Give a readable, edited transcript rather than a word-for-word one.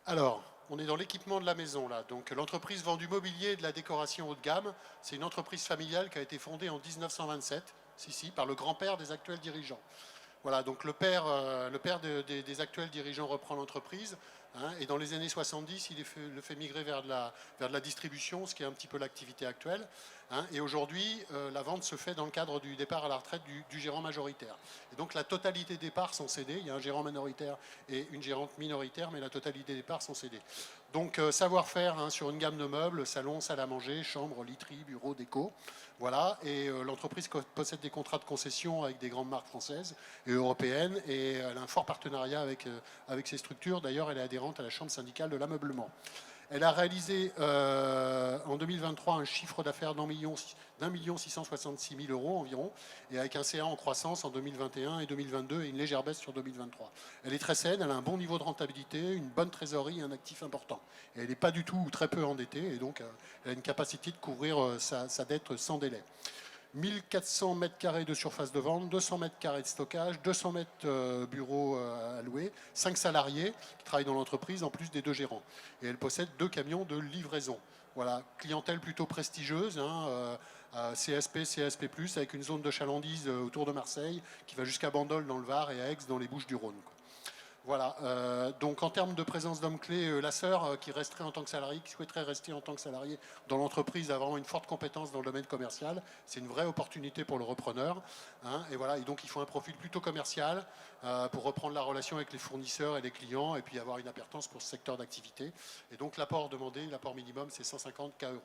Alors, on est dans l'équipement de la maison là. Donc l'entreprise vend du mobilier et de la décoration haut de gamme. C'est une entreprise familiale qui a été fondée en 1927, si, par le grand-père des actuels dirigeants. Voilà, donc le père des actuels dirigeants reprend l'entreprise, hein, et dans les années 70, le fait migrer vers de la distribution, ce qui est un petit peu l'activité actuelle. Hein, et aujourd'hui, la vente se fait dans le cadre du départ à la retraite du gérant majoritaire. Et donc la totalité des parts sont cédées. Il y a un gérant minoritaire et une gérante minoritaire, mais la totalité des parts sont cédées. Donc savoir-faire, hein, sur une gamme de meubles, salon, salle à manger, chambre, literie, bureau, déco. Voilà, et l'entreprise possède des contrats de concession avec des grandes marques françaises et européennes, et elle a un fort partenariat avec ces structures. D'ailleurs, elle est adhérente à la Chambre syndicale de l'ameublement. Elle a réalisé en 2023 un chiffre d'affaires d'1 666 000 euros environ, et avec un CA en croissance en 2021 et 2022 et une légère baisse sur 2023. Elle est très saine, elle a un bon niveau de rentabilité, une bonne trésorerie et un actif important. Et elle n'est pas du tout ou très peu endettée, et donc elle a une capacité de couvrir sa dette sans délai. 1400 mètres carrés de surface de vente, 200 mètres carrés de stockage, 200 mètres bureaux à louer, 5 salariés qui travaillent dans l'entreprise en plus des 2 gérants. Et elle possède 2 camions de livraison. Voilà, clientèle plutôt prestigieuse, hein, CSP, CSP+, avec une zone de chalandise autour de Marseille qui va jusqu'à Bandol dans le Var et à Aix dans les Bouches-du-Rhône. Voilà, donc en termes de présence d'hommes clés, la sœur qui resterait en tant que salarié, qui souhaiterait rester en tant que salarié dans l'entreprise, a vraiment une forte compétence dans le domaine commercial. C'est une vraie opportunité pour le repreneur. Hein, et voilà, et donc il faut un profil plutôt commercial pour reprendre la relation avec les fournisseurs et les clients, et puis avoir une appétence pour ce secteur d'activité. Et donc l'apport demandé, l'apport minimum, c'est 150 K euros.